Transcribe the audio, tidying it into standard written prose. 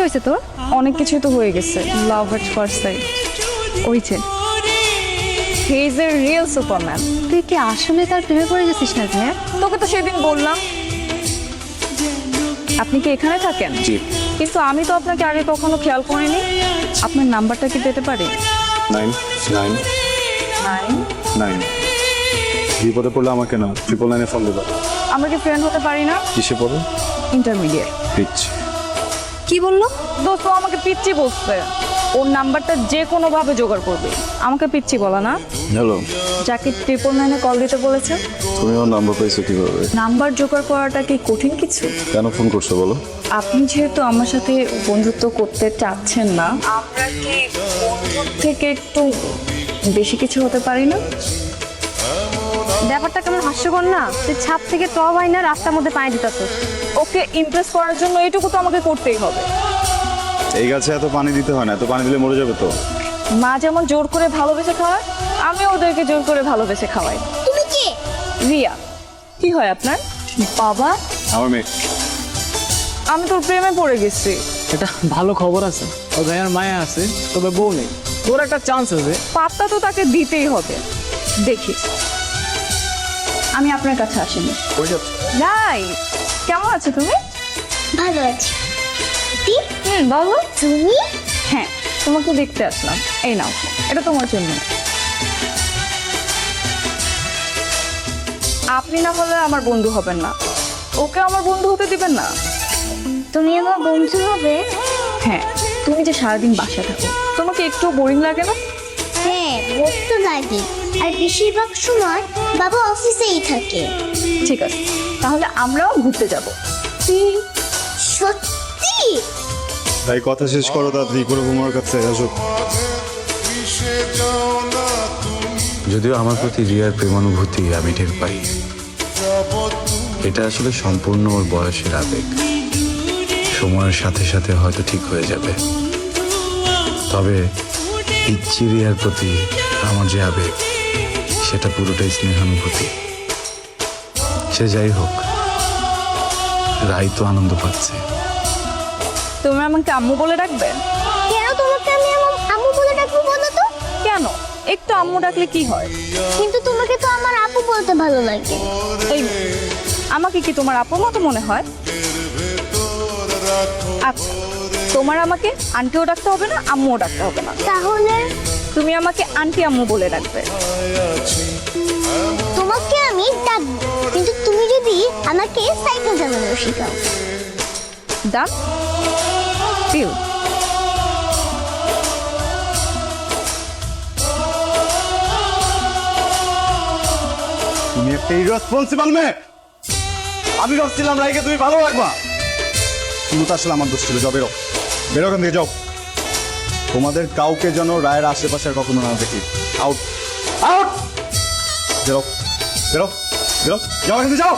হয়েছে তোর? অনেক কিছুই তো হয়ে গেছে। লাভ এট ফার্স্ট সাইট ওইছে। He is a real superman. তুই কি আসলে তার প্রেমে পড়ে গেছিস না ভাইয়া? তোকে তো সেদিন বললাম। আপনি কি এখানে থাকেন? জি। কিন্তু আমি তো আপনাকে আগে কখনো খেয়াল করিনি। আপনার নাম্বারটা কি পেতে পারি? 999 বিপদে পড়লে আমাকে না 999 ফোন দেবে। আমরা কি ফ্রেন্ড হতে পারি না? কিসে পড়ো? ইন্টারমিডিয়েট। পিচ্ছি। কি বললো? দোস্ত আমাকে পিচ্ছি বলছে। ওর নাম্বারটা যে কোনো ভাবে জোগাড় করবে। আমাকে পিচ্ছি বলা না। হ্যালো, যাকে 999 কল দিতে বলেছে। তুমি আমার নাম্বার পাইছো কিভাবে? নাম্বার জোগাড় করাটা কি কঠিন কিছু? কেন ফোন করছো বলো? আপনি যেহেতু আমার সাথে বন্ধুত্ব করতে চাচ্ছেন না, আমরা কি বন্ধুর থেকে একটু বেশি কিছু হতে পারি না? ব্যাপারটা কেমন হাস্যকর না? তুই ছাদ থেকে টব আইনা রাস্তার মধ্যে পায়ে দিতাস। ওকে ইমপ্রেস করার জন্য এইটুকু তো আমাকে করতেই হবে। এই গাছে এত পানি দিতে হয় না, এত পানি দিলে মরে যাবে তো। মা যেমন জোর করে ভালোবেসে খাওয়ায়, আমি ওদেরকে জোর করে ভালোবেসে খাওয়াই। তুমি কি? রিয়া। কি হয় আপনার? বাবা, আমার মেয়ে। আমি তোর প্রেমে পড়ে গেছি। এটা ভালো খবর আছে। ও ভাইয়ার মায়া আছে, তবে বউ নেই। তোর একটা চান্স আছে। পাত্তা তো তাকে দিতেই হবে। দেখিস, আমি আপনার কাছে আসিনি। যাই। কেমন আছো তুমি? ভালো আছি। বলো। তুমি? হ্যাঁ, তোমাকে দেখতে আসলাম। এই নাও, এটা তোমার জন্য। আপনি না হলে আমার বন্ধু হবেন না। ওকে আমার বন্ধু হতে দিবেন না। তুমি আমার বন্ধু হবে? হ্যাঁ, তুমি যে সারাদিন বাসায় থাকো, তোমাকে একটু বোরিং লাগে না? হ্যাঁ, বোর তো লাগে। আর বেশিরভাগ সময় বাবা অফিসেই থাকে। ঠিক আছে, তাহলে আমরাও ঘুরতে যাব। সত্যি? ভাই কথা শেষ করো, তাড়াতাড়ি করে তোমার কাছে আসো। যদিও আমার প্রতি রিয়ার প্রেমানুভূতি আমি টের পাই, এটা আসলে সম্পূর্ণ ওর বয়সের আবেগ। সময়ের সাথে সাথে হয়তো ঠিক হয়ে যাবে, তবে পিচ্চি রিয়ার প্রতি আমার যে আবেগ, সেটা পুরোটাই স্নেহানুভূতি। সে যাই হোক, রাই তো আনন্দ পাচ্ছে। তুমি আমাকে আম্মু বলে ডাকবে? কেন তোমাকে আমি আমার আম্মু বলে ডাকবো বলো তো? কেন? একটু আম্মু ডাকলে কি হয়? কিন্তু তোমাকে তো আমার আপু বলতে ভালো লাগে। এই, আমাকে কি তোমার আপুর মতো মনে হয়? আচ্ছা, তোমার আমাকে আন্টিও ডাকতে হবে না, আম্মুও ডাকতে হবে না। তাহলে তুমি আমাকে আন্টি আম্মু বলে ডাকবে। তোমাকে আমি ডাকবো, কিন্তু তুমি যদি আমাকে সাইকেল চালানো শেখাও। Done deal. তুমি একটা ইররেসপন্সিবল মেয়ে। আমি ভাবছিলাম রাইকে তুমি ভালো রাখবা, কিন্তু তা আসলে আমার দোষ ছিল। যাও, বেরো বেরো, ওখান থেকে যাও। তোমাদের কাউকে যেন রায়ের আশেপাশে আর কখনো না দেখি। Out out. বেরো বেরো বেরো, যাও এখান থেকে যাও।